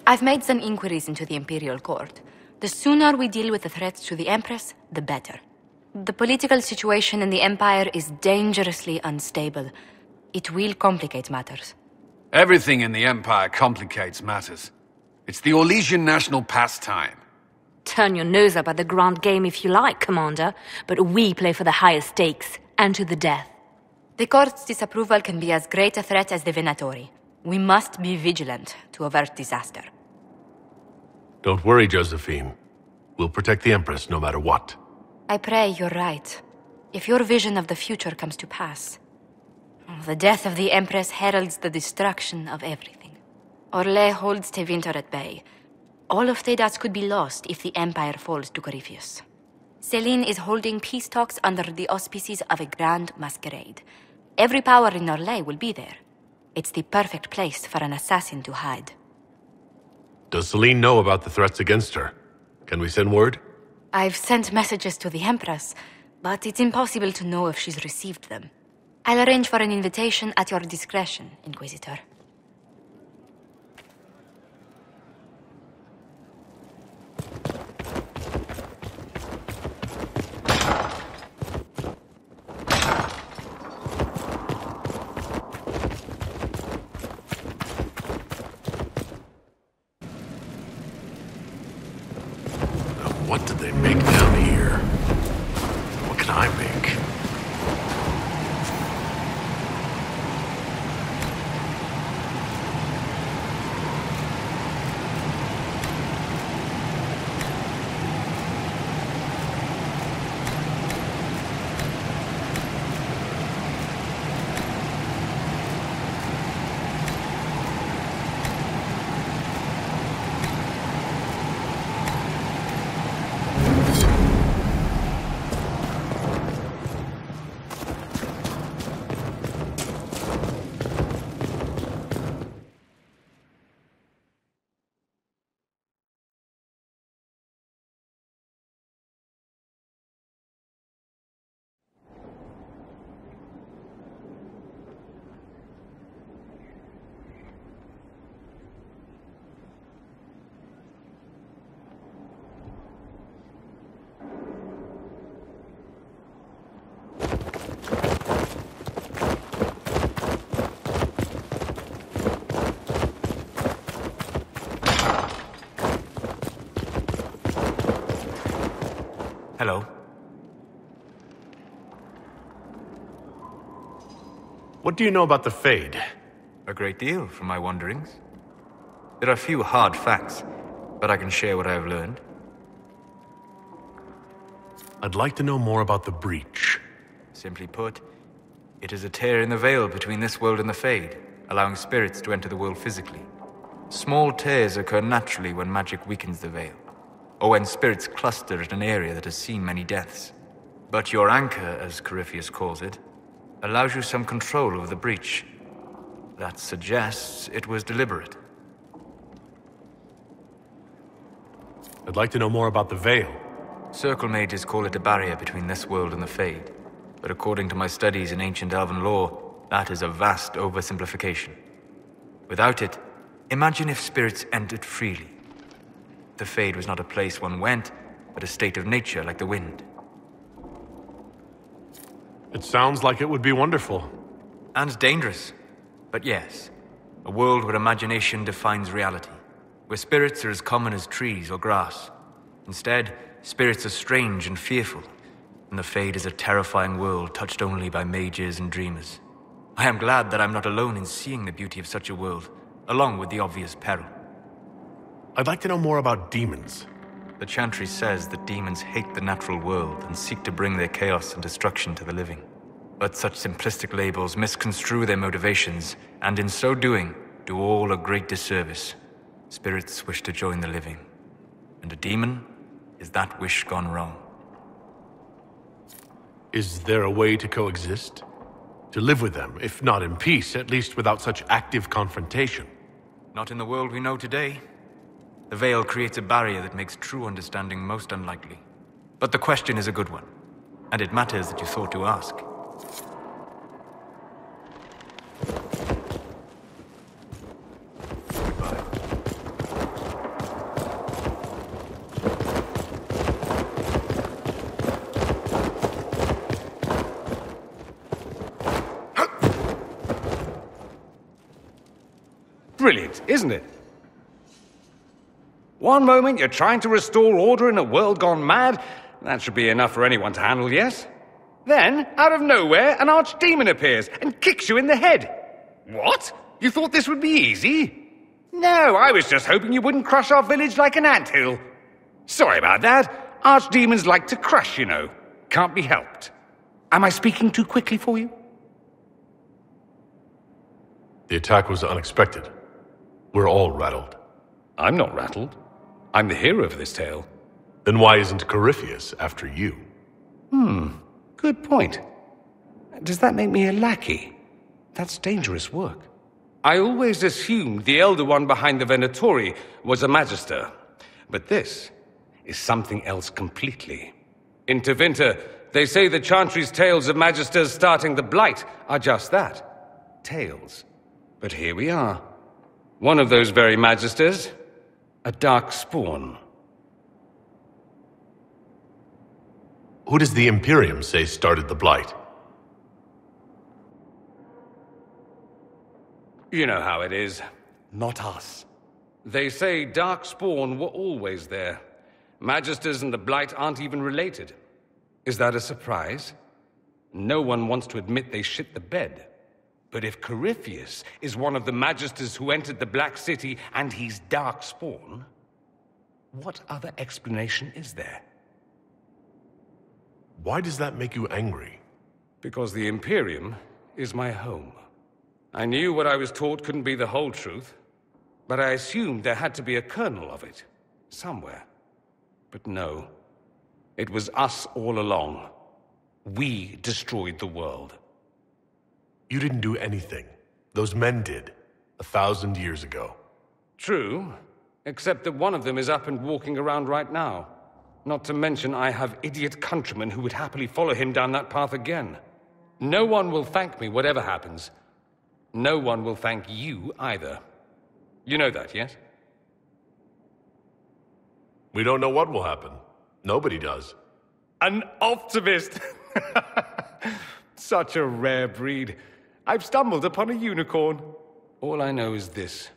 I've made some inquiries into the Imperial court. The sooner we deal with the threats to the Empress, the better. The political situation in the Empire is dangerously unstable. It will complicate matters. Everything in the Empire complicates matters. It's the Orlesian national pastime. Turn your nose up at the grand game if you like, Commander, but we play for the highest stakes, and to the death. The court's disapproval can be as great a threat as the Venatori. We must be vigilant to avert disaster. Don't worry, Josephine. We'll protect the Empress no matter what. I pray you're right. If your vision of the future comes to pass, the death of the Empress heralds the destruction of everything. Orlais holds Tevinter at bay. All of Thedas could be lost if the Empire falls to Corypheus. Selene is holding peace talks under the auspices of a grand masquerade. Every power in Orlais will be there. It's the perfect place for an assassin to hide. Does Selene know about the threats against her? Can we send word? I've sent messages to the Empress, but it's impossible to know if she's received them. I'll arrange for an invitation at your discretion, Inquisitor. What did they make down here? What can I make? Hello. What do you know about the Fade? A great deal from my wanderings. There are few hard facts, but I can share what I have learned. I'd like to know more about the Breach. Simply put, it is a tear in the veil between this world and the Fade, allowing spirits to enter the world physically. Small tears occur naturally when magic weakens the veil, or when spirits cluster at an area that has seen many deaths. But your anchor, as Corypheus calls it, allows you some control over the breach. That suggests it was deliberate. I'd like to know more about the Veil. Circle mages call it a barrier between this world and the Fade, but according to my studies in ancient elven lore, that is a vast oversimplification. Without it, imagine if spirits entered freely. The Fade was not a place one went, but a state of nature like the wind. It sounds like it would be wonderful. And dangerous. But yes, a world where imagination defines reality, where spirits are as common as trees or grass. Instead, spirits are strange and fearful, and the Fade is a terrifying world touched only by mages and dreamers. I am glad that I'm not alone in seeing the beauty of such a world, along with the obvious peril. I'd like to know more about demons. The Chantry says that demons hate the natural world and seek to bring their chaos and destruction to the living. But such simplistic labels misconstrue their motivations, and in so doing, do all a great disservice. Spirits wish to join the living, and a demon is that wish gone wrong. Is there a way to coexist? To live with them, if not in peace, at least without such active confrontation? Not in the world we know today. The Veil creates a barrier that makes true understanding most unlikely. But the question is a good one, and it matters that you thought to ask. Goodbye. Brilliant, isn't it? One moment you're trying to restore order in a world gone mad. That should be enough for anyone to handle, yes? Then, out of nowhere, an archdemon appears and kicks you in the head. What? You thought this would be easy? No, I was just hoping you wouldn't crush our village like an anthill. Sorry about that. Archdemons like to crush, you know. Can't be helped. Am I speaking too quickly for you? The attack was unexpected. We're all rattled. I'm not rattled. I'm the hero of this tale. Then why isn't Corypheus after you? Good point. Does that make me a lackey? That's dangerous work. I always assumed the Elder One behind the Venatori was a Magister. But this is something else completely. In Tevinter, they say the Chantry's tales of Magisters starting the Blight are just that. Tales. But here we are. One of those very Magisters. A dark spawn. Who does the Imperium say started the Blight? You know how it is. Not us. They say Darkspawn were always there. Magisters and the Blight aren't even related. Is that a surprise? No one wants to admit they shit the bed. But if Corypheus is one of the Magisters who entered the Black City and he's Darkspawn, what other explanation is there? Why does that make you angry? Because the Imperium is my home. I knew what I was taught couldn't be the whole truth, but I assumed there had to be a kernel of it, somewhere. But no, it was us all along. We destroyed the world. You didn't do anything. Those men did, 1,000 years ago. True, except that one of them is up and walking around right now. Not to mention I have idiot countrymen who would happily follow him down that path again. No one will thank me, whatever happens. No one will thank you either. You know that, yes? We don't know what will happen. Nobody does. An optimist! Such a rare breed. I've stumbled upon a unicorn. All I know is this.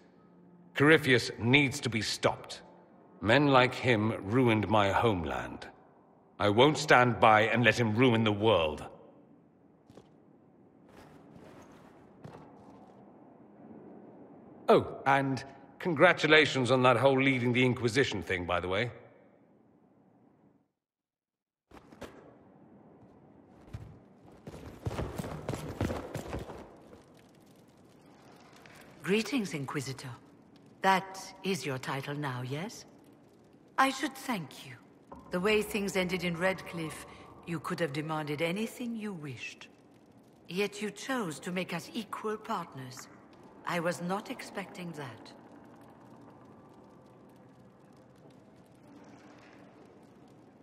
Corypheus needs to be stopped. Men like him ruined my homeland. I won't stand by and let him ruin the world. Oh, and congratulations on that whole leading the Inquisition thing, by the way. Greetings, Inquisitor. That is your title now, yes? I should thank you. The way things ended in Redcliffe, you could have demanded anything you wished. Yet you chose to make us equal partners. I was not expecting that.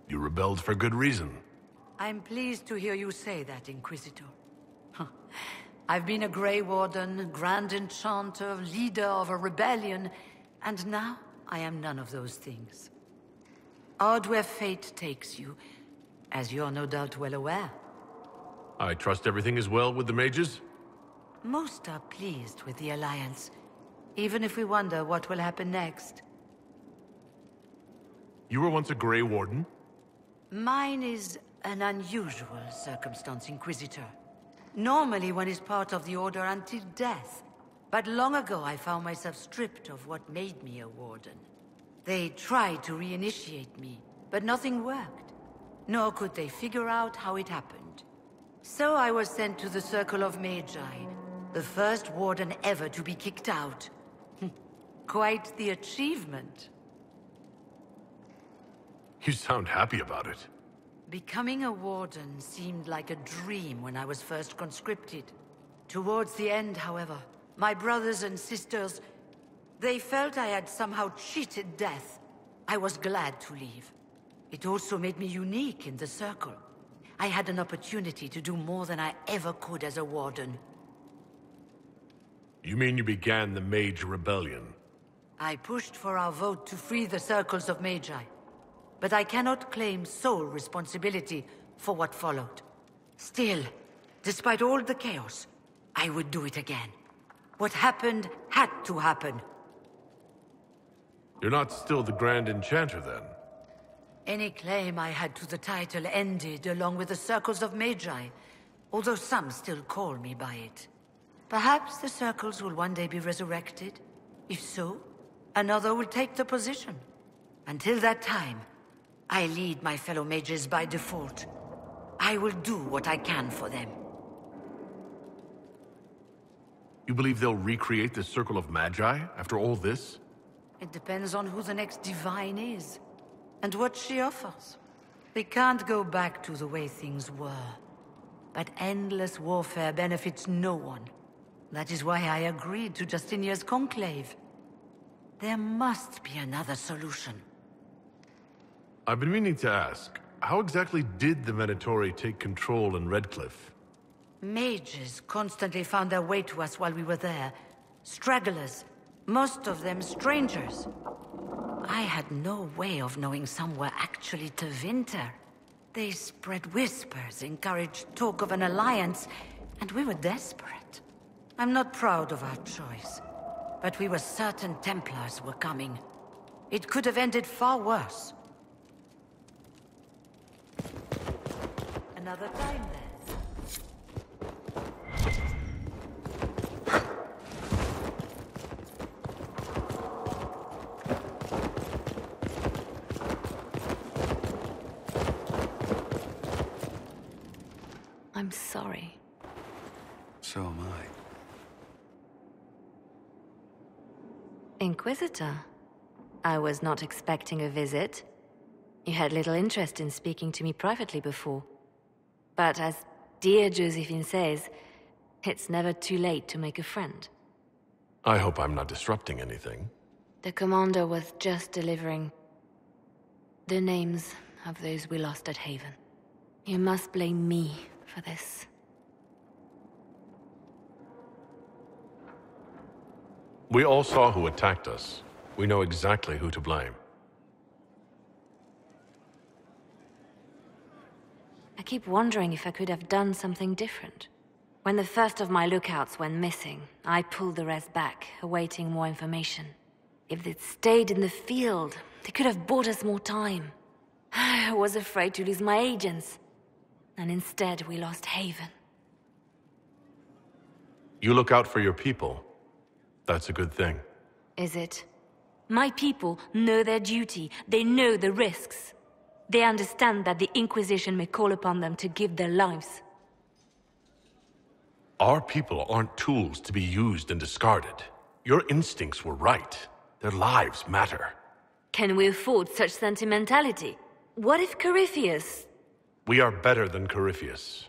You rebelled for good reason. I'm pleased to hear you say that, Inquisitor. I've been a Grey Warden, Grand Enchanter, leader of a rebellion, and now I am none of those things. Odd where fate takes you, as you're no doubt well aware. I trust everything is well with the mages? Most are pleased with the Alliance, even if we wonder what will happen next. You were once a Grey Warden? Mine is an unusual circumstance, Inquisitor. Normally one is part of the Order until death, but long ago I found myself stripped of what made me a Warden. They tried to reinitiate me, but nothing worked. Nor could they figure out how it happened. So I was sent to the Circle of Magi, the first Warden ever to be kicked out. Quite the achievement. You sound happy about it. Becoming a Warden seemed like a dream when I was first conscripted. Towards the end, however, my brothers and sisters, they felt I had somehow cheated death. I was glad to leave. It also made me unique in the Circle. I had an opportunity to do more than I ever could as a Warden. You mean you began the Mage Rebellion? I pushed for our vote to free the Circles of Magi. But I cannot claim sole responsibility for what followed. Still, despite all the chaos, I would do it again. What happened had to happen. You're not still the Grand Enchanter, then? Any claim I had to the title ended along with the Circles of Magi, although some still call me by it. Perhaps the Circles will one day be resurrected. If so, another will take the position. Until that time, I lead my fellow mages by default. I will do what I can for them. You believe they'll recreate the Circle of Magi after all this? It depends on who the next divine is, and what she offers. They can't go back to the way things were. But endless warfare benefits no one. That is why I agreed to Justinia's conclave. There must be another solution. I've been meaning to ask, how exactly did the Venatori take control in Redcliffe? Mages constantly found their way to us while we were there. Stragglers, most of them strangers. I had no way of knowing some were actually Tevinter. They spread whispers, encouraged talk of an alliance, and we were desperate. I'm not proud of our choice, but we were certain Templars were coming. It could have ended far worse. Another time, then. I'm sorry. So am I. Inquisitor, I was not expecting a visit. You had little interest in speaking to me privately before. But as dear Josephine says, it's never too late to make a friend. I hope I'm not disrupting anything. The commander was just delivering the names of those we lost at Haven. You must blame me for this. We all saw who attacked us. We know exactly who to blame. I keep wondering if I could have done something different. When the first of my lookouts went missing, I pulled the rest back, awaiting more information. If they'd stayed in the field, they could have bought us more time. I was afraid to lose my agents. And instead, we lost Haven. You look out for your people. That's a good thing. Is it? My people know their duty. They know the risks. They understand that the Inquisition may call upon them to give their lives. Our people aren't tools to be used and discarded. Your instincts were right. Their lives matter. Can we afford such sentimentality? What if Corypheus... We are better than Corypheus.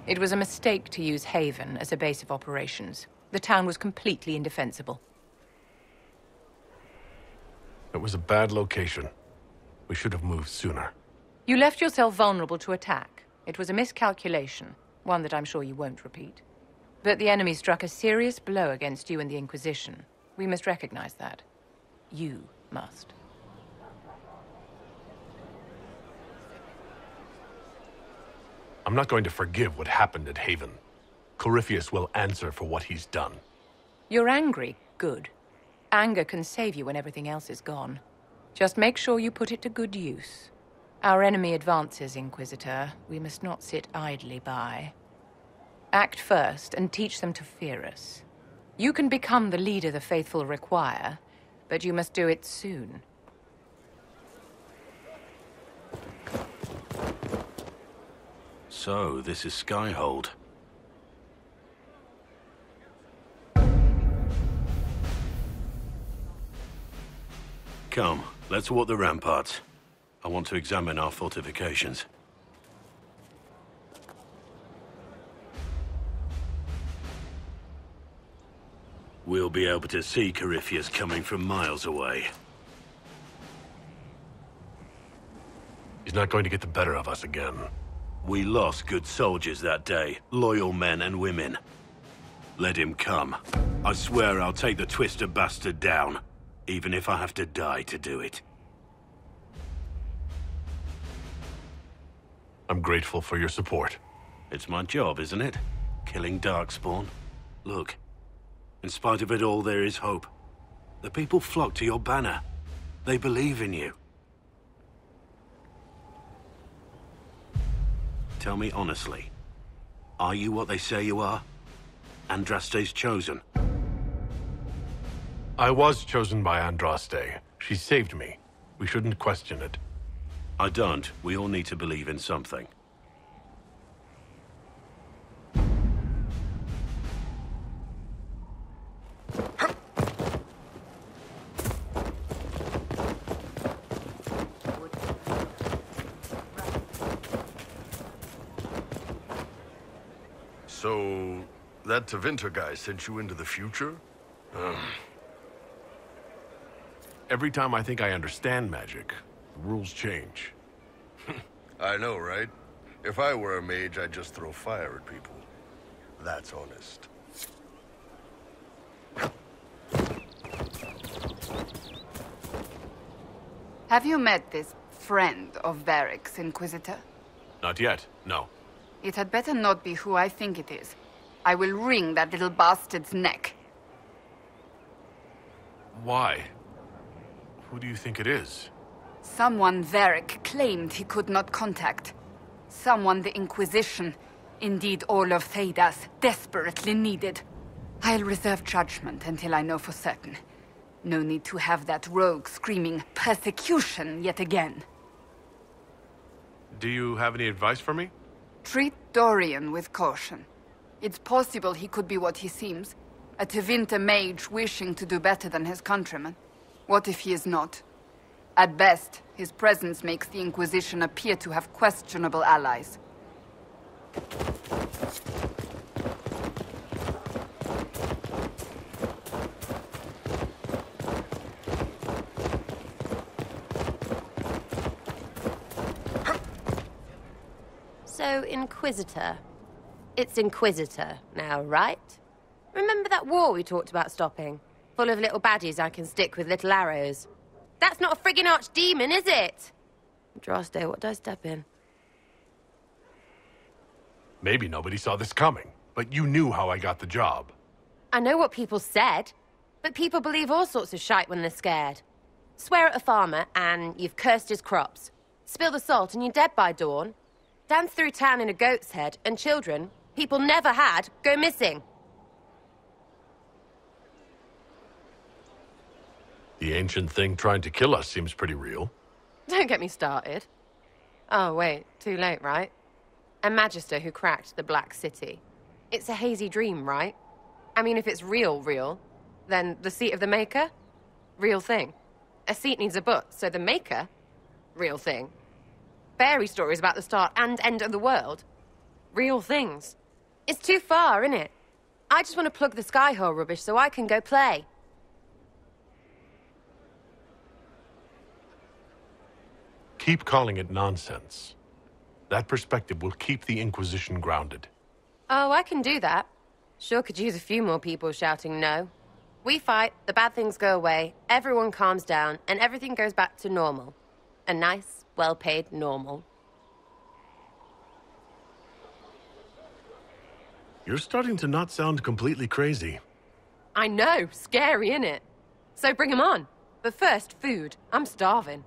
It was a mistake to use Haven as a base of operations. The town was completely indefensible. It was a bad location. We should have moved sooner. You left yourself vulnerable to attack. It was a miscalculation, one that I'm sure you won't repeat. But the enemy struck a serious blow against you and the Inquisition. We must recognize that. You must. I'm not going to forgive what happened at Haven. Corypheus will answer for what he's done. You're angry. Good. Anger can save you when everything else is gone. Just make sure you put it to good use. Our enemy advances, Inquisitor. We must not sit idly by. Act first and teach them to fear us. You can become the leader the faithful require, but you must do it soon. So, this is Skyhold. Come, Let's walk the ramparts. I want to examine our fortifications. We'll be able to see Corypheus coming from miles away. He's not going to get the better of us again. We lost good soldiers that day, loyal men and women. Let him come. I swear I'll take the twisted bastard down, even if I have to die to do it. I'm grateful for your support. It's my job, isn't it? Killing Darkspawn. Look, in spite of it all, there is hope. The people flock to your banner. They believe in you. Tell me honestly, are you what they say you are? Andraste's chosen? I was chosen by Andraste. She saved me. We shouldn't question it. I don't. We all need to believe in something. So, that Tevinter guy sent you into the future? Every time I think I understand magic, the rules change. I know, right? If I were a mage, I'd just throw fire at people. That's honest. Have you met this friend of Varric's, Inquisitor? Not yet, no. It had better not be who I think it is. I will wring that little bastard's neck. Why? Who do you think it is? Someone Varric claimed he could not contact. Someone the Inquisition, indeed all of Thedas, desperately needed. I'll reserve judgment until I know for certain. No need to have that rogue screaming persecution yet again. Do you have any advice for me? Treat Dorian with caution. It's possible he could be what he seems. A Tevinter mage wishing to do better than his countrymen. What if he is not? At best, his presence makes the Inquisition appear to have questionable allies. So, Inquisitor. It's Inquisitor now, right? Remember that war we talked about stopping? Full of little baddies I can stick with little arrows. That's not a friggin' archdemon, is it? Andraste, what did I step in? Maybe nobody saw this coming, but you knew how I got the job. I know what people said, but people believe all sorts of shite when they're scared. Swear at a farmer and you've cursed his crops. Spill the salt and you're dead by dawn. Dance through town in a goat's head and children people never had go missing. The ancient thing trying to kill us seems pretty real. Don't get me started. Oh, wait, too late, right? A magister who cracked the Black City. It's a hazy dream, right? I mean, if it's real, then the seat of the Maker? Real thing. A seat needs a butt, so the Maker? Real thing. Fairy stories about the start and end of the world? Real things. It's too far, innit? I just want to plug the Skyhold rubbish so I can go play. Keep calling it nonsense. That perspective will keep the Inquisition grounded. Oh, I can do that. Sure could use a few more people shouting no. We fight, the bad things go away, everyone calms down, and everything goes back to normal. A nice, well-paid normal. You're starting to not sound completely crazy. I know, scary, innit? So bring 'em on. But first, food. I'm starving.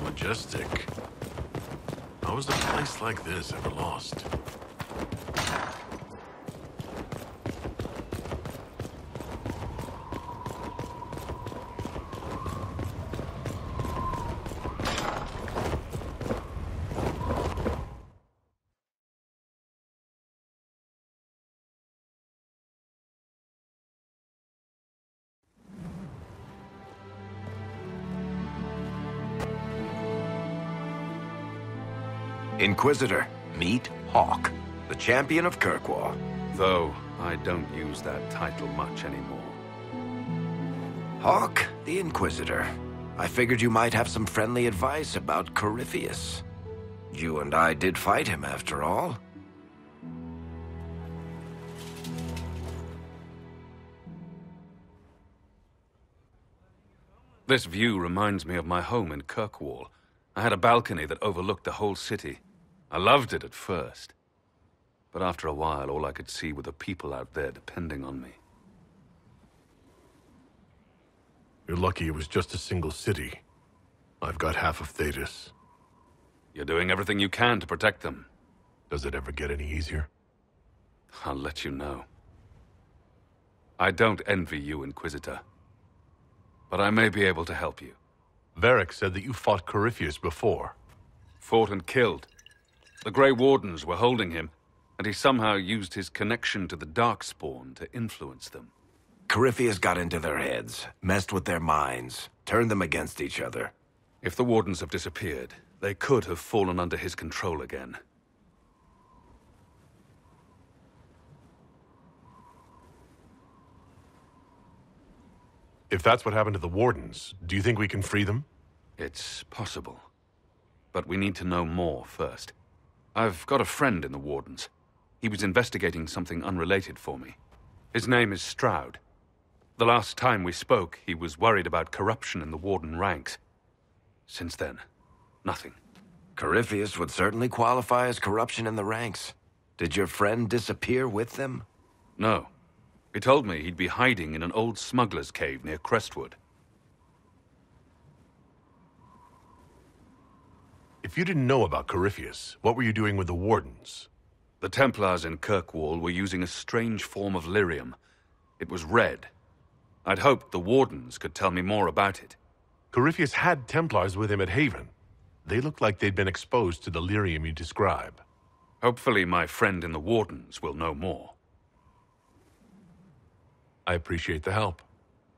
Majestic. How was a place like this ever lost? Inquisitor, meet Hawk, the champion of Kirkwall. Though I don't use that title much anymore. Hawk, the Inquisitor. I figured you might have some friendly advice about Corypheus. You and I did fight him, after all. This view reminds me of my home in Kirkwall. I had a balcony that overlooked the whole city. I loved it at first. But after a while, all I could see were the people out there depending on me. You're lucky it was just a single city. I've got half of Thedas. You're doing everything you can to protect them. Does it ever get any easier? I'll let you know. I don't envy you, Inquisitor. But I may be able to help you. Varric said that you fought Corypheus before. Fought and killed. The Grey Wardens were holding him, and he somehow used his connection to the Darkspawn to influence them. Corypheus got into their heads, messed with their minds, turned them against each other. If the Wardens have disappeared, they could have fallen under his control again. If that's what happened to the Wardens, do you think we can free them? It's possible. But we need to know more first. I've got a friend in the Wardens. He was investigating something unrelated for me. His name is Stroud. The last time we spoke, he was worried about corruption in the Warden ranks. Since then, nothing. Corypheus would certainly qualify as corruption in the ranks. Did your friend disappear with them? No. He told me he'd be hiding in an old smuggler's cave near Crestwood. If you didn't know about Corypheus, what were you doing with the Wardens? The Templars in Kirkwall were using a strange form of lyrium. It was red. I'd hoped the Wardens could tell me more about it. Corypheus had Templars with him at Haven. They looked like they'd been exposed to the lyrium you describe. Hopefully my friend in the Wardens will know more. I appreciate the help.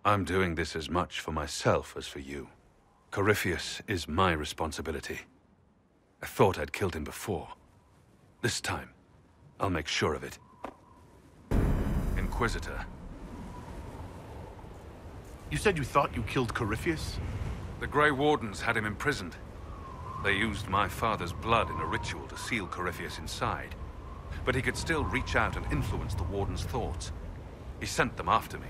I'm doing this as much for myself as for you. Corypheus is my responsibility. I thought I'd killed him before. This time, I'll make sure of it. Inquisitor. You said you thought you killed Corypheus? The Grey Wardens had him imprisoned. They used my father's blood in a ritual to seal Corypheus inside. But he could still reach out and influence the Warden's thoughts. He sent them after me.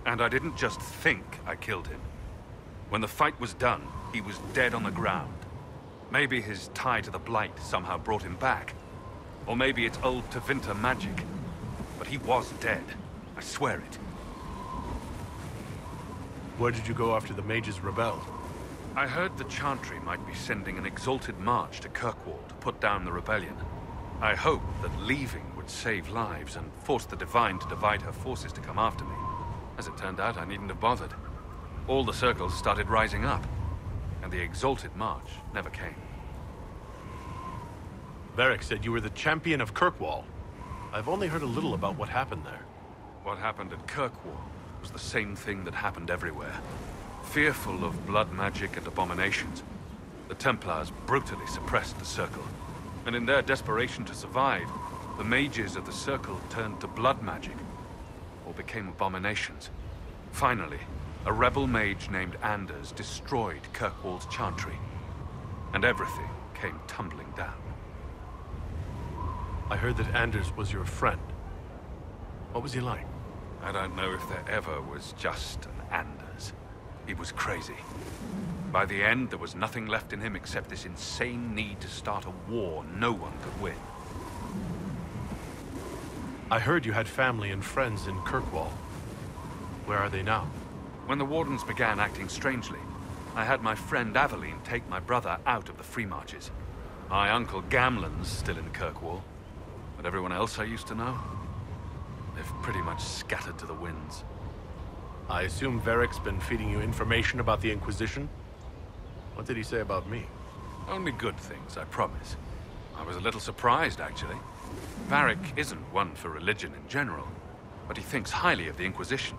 And I didn't just think I killed him. When the fight was done, he was dead on the ground. Maybe his tie to the blight somehow brought him back. Or maybe it's old Tevinter magic. But he was dead. I swear it. Where did you go after the mages rebelled? I heard the Chantry might be sending an exalted march to Kirkwall to put down the rebellion. I hoped that leaving would save lives and force the Divine to divide her forces to come after me. As it turned out, I needn't have bothered. All the circles started rising up, and the exalted march never came. Varric said you were the champion of Kirkwall. I've only heard a little about what happened there. What happened at Kirkwall was the same thing that happened everywhere. Fearful of blood magic and abominations, the Templars brutally suppressed the Circle. And in their desperation to survive, the mages of the Circle turned to blood magic, or became abominations. Finally, a rebel mage named Anders destroyed Kirkwall's Chantry, and everything came tumbling down. I heard that Anders was your friend. What was he like? I don't know if there ever was just an Anders. He was crazy. By the end, there was nothing left in him except this insane need to start a war no one could win. I heard you had family and friends in Kirkwall. Where are they now? When the Wardens began acting strangely, I had my friend Aveline take my brother out of the Free Marches. My uncle Gamlen's still in Kirkwall, but everyone else I used to know, they've pretty much scattered to the winds. I assume Varric's been feeding you information about the Inquisition? What did he say about me? Only good things, I promise. I was a little surprised, actually. Varric isn't one for religion in general, but he thinks highly of the Inquisition.